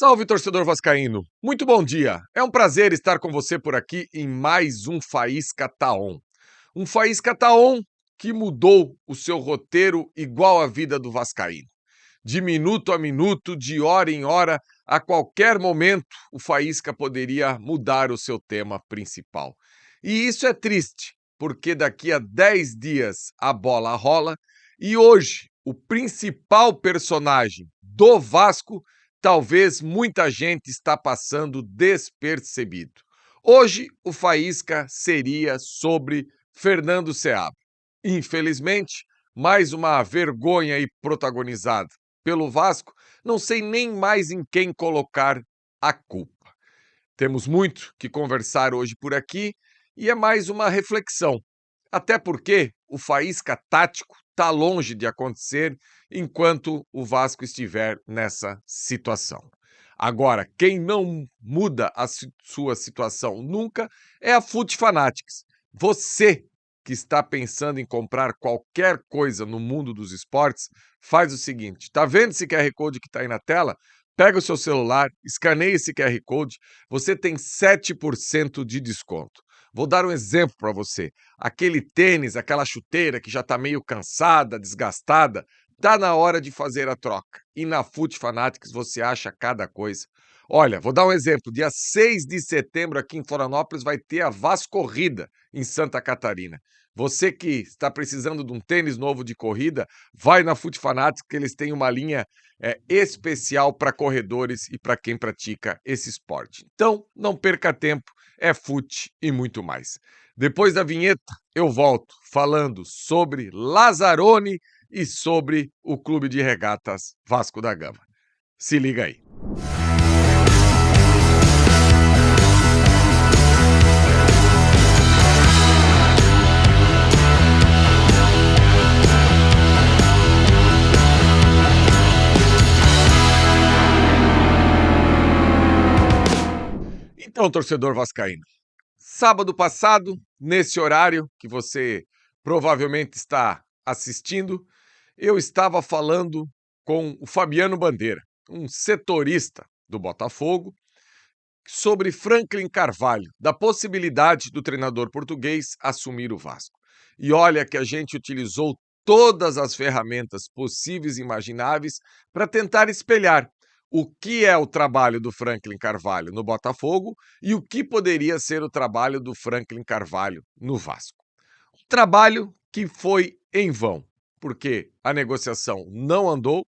Salve, torcedor vascaíno! Muito bom dia! É um prazer estar com você por aqui em mais um Faísca Tá On. Um Faísca Tá On que mudou o seu roteiro igual a vida do vascaíno. De minuto a minuto, de hora em hora, a qualquer momento, o Faísca poderia mudar o seu tema principal. E isso é triste, porque daqui a 10 dias a bola rola e hoje o principal personagem do Vasco talvez muita gente está passando despercebido. Hoje o Faísca seria sobre Fernando Seabra. Infelizmente, mais uma vergonha aí protagonizada pelo Vasco, não sei nem mais em quem colocar a culpa. Temos muito que conversar hoje por aqui e é mais uma reflexão. Até porque o faísca tático está longe de acontecer enquanto o Vasco estiver nessa situação. Agora, quem não muda a sua situação nunca é a Fut Fanatics. Você que está pensando em comprar qualquer coisa no mundo dos esportes, faz o seguinte: está vendo esse QR Code que está aí na tela? Pega o seu celular, escaneia esse QR Code, você tem 7% de desconto. Vou dar um exemplo para você. Aquele tênis, aquela chuteira que já está meio cansada, desgastada, está na hora de fazer a troca. E na Fut Fanatics você acha cada coisa. Olha, vou dar um exemplo. Dia 6 de setembro aqui em Florianópolis vai ter a Vascorrida em Santa Catarina. Você que está precisando de um tênis novo de corrida, vai na Fut Fanatics que eles têm uma linha especial para corredores e para quem pratica esse esporte. Então, não perca tempo, é fute e muito mais. Depois da vinheta, eu volto falando sobre Lazzaroni e sobre o Clube de Regatas Vasco da Gama. Se liga aí. Então, torcedor vascaíno, sábado passado, nesse horário que você provavelmente está assistindo, eu estava falando com o Fabiano Bandeira, um setorista do Botafogo, sobre Franklin Carvalho, da possibilidade do treinador português assumir o Vasco. E olha que a gente utilizou todas as ferramentas possíveis e imagináveis para tentar espelhar o que é o trabalho do Franklin Carvalho no Botafogo e o que poderia ser o trabalho do Franklin Carvalho no Vasco. Um trabalho que foi em vão, porque a negociação não andou.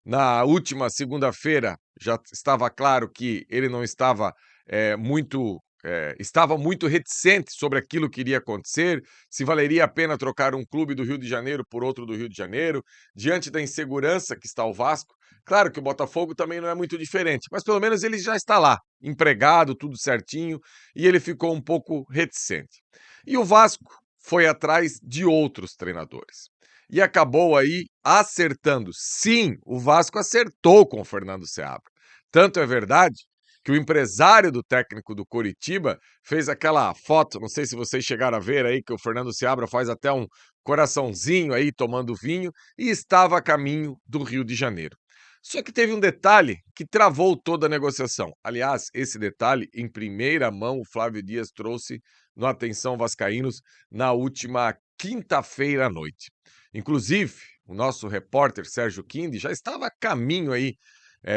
Na última segunda-feira já estava claro que ele não estava estava muito reticente sobre aquilo que iria acontecer, se valeria a pena trocar um clube do Rio de Janeiro por outro do Rio de Janeiro, diante da insegurança que está o Vasco. Claro que o Botafogo também não é muito diferente, mas pelo menos ele já está lá, empregado, tudo certinho, e ele ficou um pouco reticente. E o Vasco foi atrás de outros treinadores e acabou aí acertando. Sim, o Vasco acertou com o Fernando Seabra. Tanto é verdade que o empresário do técnico do Coritiba fez aquela foto, não sei se vocês chegaram a ver aí, que o Fernando Seabra faz até um coraçãozinho aí tomando vinho e estava a caminho do Rio de Janeiro. Só que teve um detalhe que travou toda a negociação. Aliás, esse detalhe, em primeira mão, o Flávio Dias trouxe no Atenção Vascaínos na última quinta-feira à noite. Inclusive, o nosso repórter Sérgio Quindi já estava a caminho aí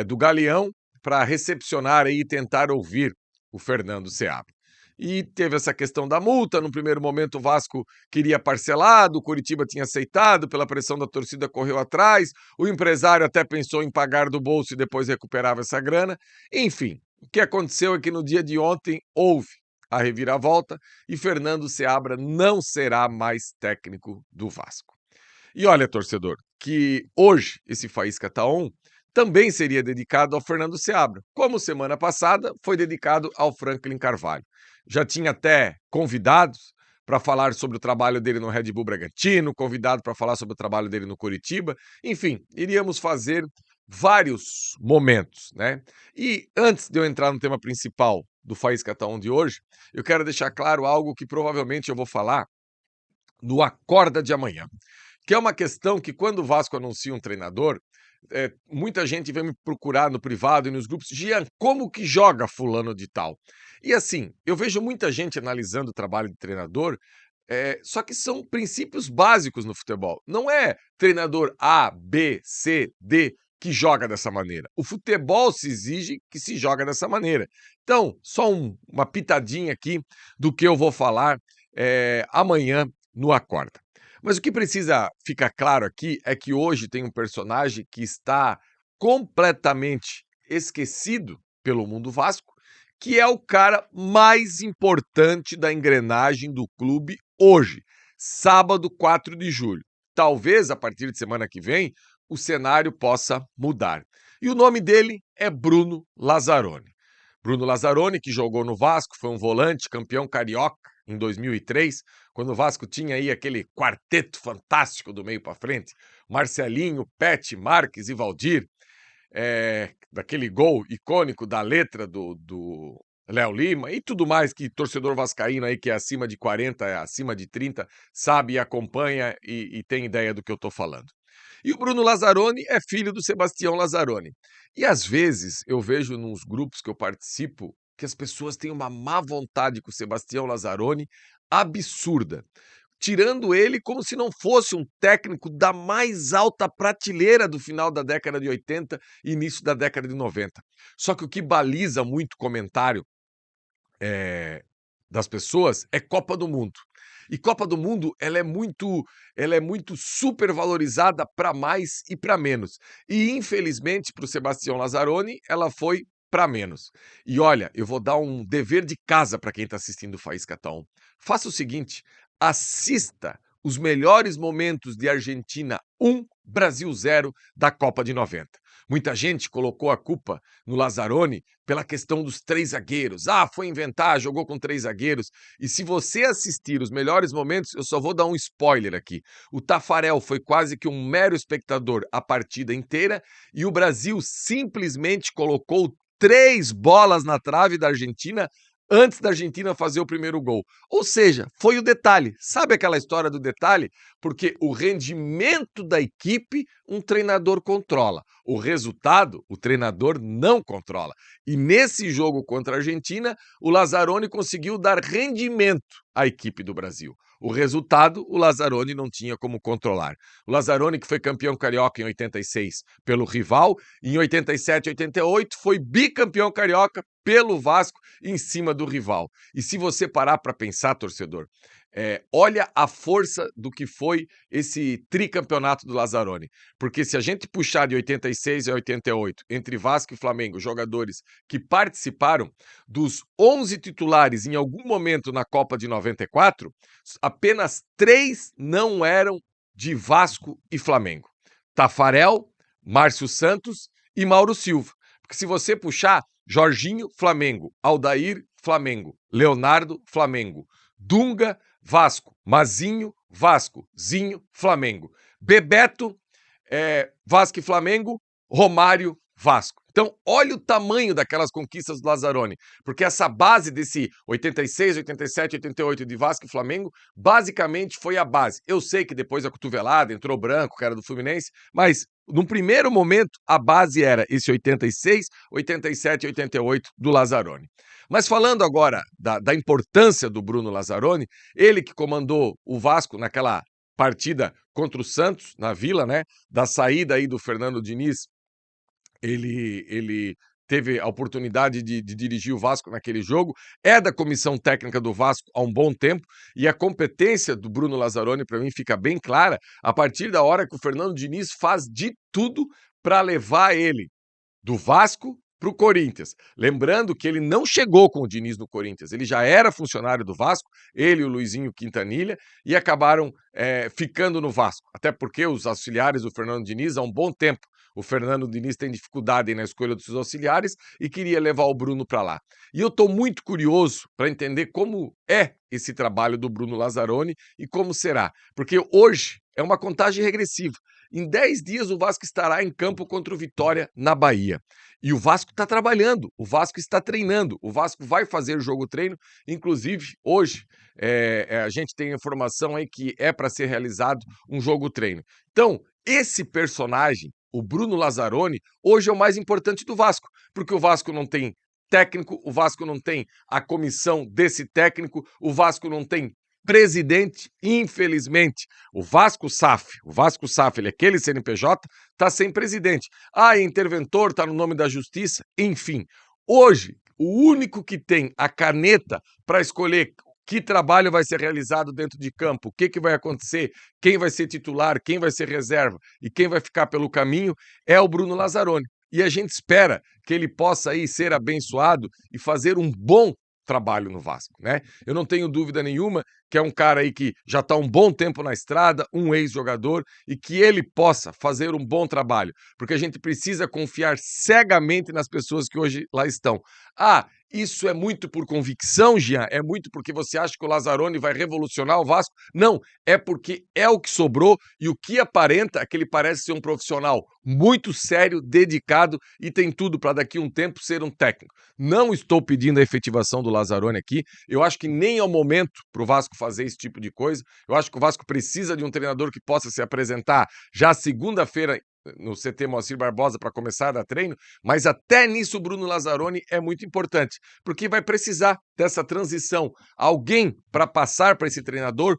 do Galeão para recepcionar aí e tentar ouvir o Fernando Seabra. E teve essa questão da multa. No primeiro momento, o Vasco queria parcelado, o Coritiba tinha aceitado, pela pressão da torcida correu atrás, o empresário até pensou em pagar do bolso e depois recuperava essa grana. Enfim, o que aconteceu é que no dia de ontem houve a reviravolta e Fernando Seabra não será mais técnico do Vasco. E olha, torcedor, que hoje esse Faísca Tá On também seria dedicado ao Fernando Seabra, como semana passada foi dedicado ao Franklin Carvalho. Já tinha até convidados para falar sobre o trabalho dele no Red Bull Bragantino, convidado para falar sobre o trabalho dele no Coritiba. Enfim, iríamos fazer vários momentos, né? E antes de eu entrar no tema principal do Faísca Tá On de hoje, eu quero deixar claro algo que provavelmente eu vou falar no Acorda de Amanhã, que é uma questão que quando o Vasco anuncia um treinador, muita gente vem me procurar no privado e nos grupos: "Gian, como que joga fulano de tal?". E assim, eu vejo muita gente analisando o trabalho de treinador, só que são princípios básicos no futebol. Não é treinador A, B, C, D que joga dessa maneira. O futebol se exige que se joga dessa maneira. Então, só uma pitadinha aqui do que eu vou falar, amanhã no Acorda. Mas o que precisa ficar claro aqui é que hoje tem um personagem que está completamente esquecido pelo mundo Vasco, que é o cara mais importante da engrenagem do clube hoje, sábado, 4 de julho. Talvez a partir de semana que vem o cenário possa mudar. E o nome dele é Bruno Lazzaroni. Bruno Lazzaroni, que jogou no Vasco, foi um volante, campeão carioca em 2003, quando o Vasco tinha aí aquele quarteto fantástico do meio para frente, Marcelinho, Pet, Marques e Valdir, daquele gol icônico da letra do Léo Lima e tudo mais que torcedor vascaíno aí que é acima de 40, acima de 30, sabe e acompanha e tem ideia do que eu estou falando. E o Bruno Lazzaroni é filho do Sebastião Lazzaroni. E às vezes eu vejo nos grupos que eu participo que as pessoas têm uma má vontade com o Sebastião Lazzaroni absurda, tirando ele como se não fosse um técnico da mais alta prateleira do final da década de 80 e início da década de 90. Só que o que baliza muito comentário das pessoas é Copa do Mundo. E Copa do Mundo, ela é muito supervalorizada para mais e para menos. E infelizmente para o Sebastião Lazzaroni, ela foi para menos. E olha, eu vou dar um dever de casa para quem está assistindo o Faísca Tá Faça o seguinte, assista os melhores momentos de Argentina 1, Brasil 0 da Copa de 90. Muita gente colocou a culpa no Lazzaroni pela questão dos 3 zagueiros. Ah, foi inventar, jogou com 3 zagueiros. E se você assistir os melhores momentos, eu só vou dar um spoiler aqui. O Tafarel foi quase que um mero espectador a partida inteira e o Brasil simplesmente colocou 3 bolas na trave da Argentina antes da Argentina fazer o primeiro gol. Ou seja, foi o detalhe. Sabe aquela história do detalhe? Porque o rendimento da equipe um treinador controla. O resultado, o treinador não controla. E nesse jogo contra a Argentina, o Lazzaroni conseguiu dar rendimento à equipe do Brasil. O resultado, o Lazzaroni não tinha como controlar. O Lazzaroni, que foi campeão carioca em 86 pelo rival, em 87 e 88 foi bicampeão carioca pelo Vasco em cima do rival. E se você parar para pensar, torcedor, olha a força do que foi esse tricampeonato do Lazzaroni. Porque se a gente puxar de 86 a 88, entre Vasco e Flamengo, jogadores que participaram, dos 11 titulares em algum momento na Copa de 94, apenas 3 não eram de Vasco e Flamengo. Tafarel, Márcio Santos e Mauro Silva. Porque se você puxar, Jorginho, Flamengo, Aldair, Flamengo, Leonardo, Flamengo, Dunga, Vasco, Mazinho, Vasco, Zinho, Flamengo, Bebeto, Vasco e Flamengo, Romário, Vasco. Então, olha o tamanho daquelas conquistas do Lazzaroni, porque essa base desse 86, 87, 88 de Vasco e Flamengo, basicamente foi a base. Eu sei que depois a cotovelada entrou Branco, que era do Fluminense, mas num primeiro momento a base era esse 86, 87 e 88 do Lazzaroni. Mas falando agora da importância do Bruno Lazzaroni, ele que comandou o Vasco naquela partida contra o Santos, na Vila, né? Da saída aí do Fernando Diniz, ele teve a oportunidade de dirigir o Vasco naquele jogo, é da comissão técnica do Vasco há um bom tempo, e a competência do Bruno Lazzaroni, para mim, fica bem clara a partir da hora que o Fernando Diniz faz de tudo para levar ele do Vasco para o Corinthians. Lembrando que ele não chegou com o Diniz no Corinthians, ele já era funcionário do Vasco, ele e o Luizinho Quintanilha, e acabaram ficando no Vasco. Até porque os auxiliares do Fernando Diniz, há um bom tempo, o Fernando Diniz tem dificuldade na escolha dos seus auxiliares e queria levar o Bruno para lá. E eu estou muito curioso para entender como é esse trabalho do Bruno Lazzaroni e como será. Porque hoje é uma contagem regressiva. Em 10 dias o Vasco estará em campo contra o Vitória na Bahia. E o Vasco está trabalhando, o Vasco está treinando, o Vasco vai fazer o jogo-treino. Inclusive, hoje, a gente tem informação aí que é para ser realizado um jogo-treino. Então, esse personagem o Bruno Lazzaroni, hoje é o mais importante do Vasco, porque o Vasco não tem técnico, o Vasco não tem a comissão desse técnico, o Vasco não tem presidente, infelizmente. O Vasco SAF, ele é aquele CNPJ, está sem presidente. Ah, interventor, está no nome da justiça, enfim. Hoje, o único que tem a caneta para escolher que trabalho vai ser realizado dentro de campo, o que vai acontecer, quem vai ser titular, quem vai ser reserva e quem vai ficar pelo caminho, é o Bruno Lazzaroni. E a gente espera que ele possa aí ser abençoado e fazer um bom trabalho no Vasco, né? Eu não tenho dúvida nenhuma que é um cara aí que já está um bom tempo na estrada, um ex-jogador, e que ele possa fazer um bom trabalho, porque a gente precisa confiar cegamente nas pessoas que hoje lá estão. Ah, isso é muito por convicção, Jean? É muito porque você acha que o Lazzaroni vai revolucionar o Vasco? Não, é porque é o que sobrou e o que aparenta é que ele parece ser um profissional muito sério, dedicado e tem tudo para daqui a um tempo ser um técnico. Não estou pedindo a efetivação do Lazzaroni aqui, eu acho que nem é o momento para o Vasco fazer esse tipo de coisa. Eu acho que o Vasco precisa de um treinador que possa se apresentar já segunda-feira no CT Moacir Barbosa para começar a dar treino, mas até nisso o Bruno Lazzaroni é muito importante, porque vai precisar dessa transição. Alguém para passar para esse treinador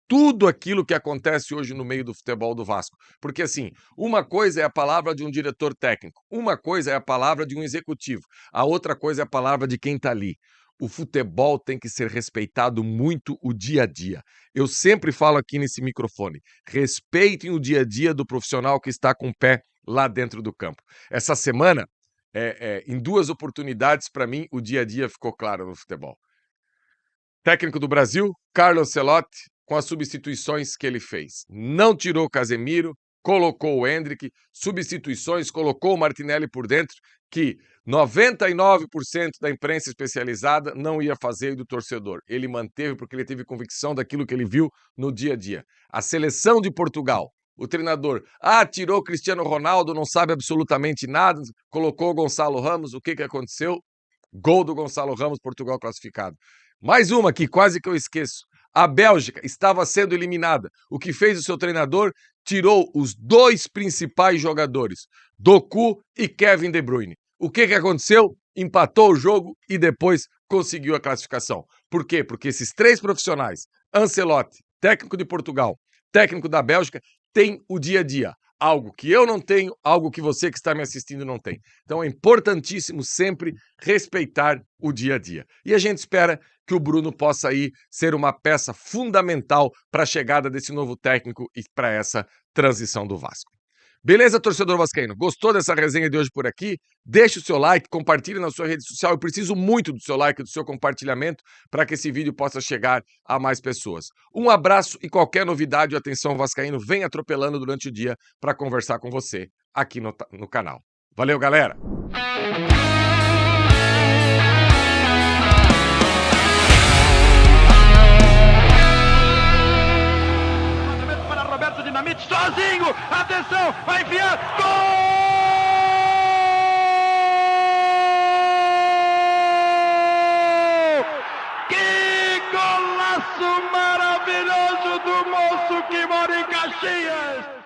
tudo aquilo que acontece hoje no meio do futebol do Vasco. Porque, assim, uma coisa é a palavra de um diretor técnico, uma coisa é a palavra de um executivo, a outra coisa é a palavra de quem está ali. O futebol tem que ser respeitado muito o dia a dia. Eu sempre falo aqui nesse microfone, respeitem o dia a dia do profissional que está com o pé lá dentro do campo. Essa semana, em 2 oportunidades, para mim, o dia a dia ficou claro no futebol. Técnico do Brasil, Carlo Ancelotti, com as substituições que ele fez. Não tirou o Casemiro, colocou o Endrick, substituições, colocou o Martinelli por dentro, que 99% da imprensa especializada não ia fazer do torcedor. Ele manteve porque ele teve convicção daquilo que ele viu no dia a dia. A seleção de Portugal, o treinador, tirou o Cristiano Ronaldo, não sabe absolutamente nada, colocou o Gonçalo Ramos, o que aconteceu? Gol do Gonçalo Ramos, Portugal classificado. Mais uma que quase que eu esqueço. A Bélgica estava sendo eliminada. O que fez o seu treinador? Tirou os 2 principais jogadores, Doku e Kevin De Bruyne. O que aconteceu? Empatou o jogo e depois conseguiu a classificação. Por quê? Porque esses 3 profissionais, Ancelotti, técnico de Portugal, técnico da Bélgica, têm o dia a dia. Algo que eu não tenho, algo que você que está me assistindo não tem. Então é importantíssimo sempre respeitar o dia a dia. E a gente espera que o Bruno possa aí ser uma peça fundamental para a chegada desse novo técnico e para essa transição do Vasco. Beleza, torcedor vascaíno? Gostou dessa resenha de hoje por aqui? Deixe o seu like, compartilhe na sua rede social. Eu preciso muito do seu like e do seu compartilhamento para que esse vídeo possa chegar a mais pessoas. Um abraço e qualquer novidade ou atenção vascaíno vem atropelando durante o dia para conversar com você aqui no canal. Valeu, galera! Sozinho, atenção, vai enfiar, gol! Que golaço maravilhoso do moço que mora em Caxias!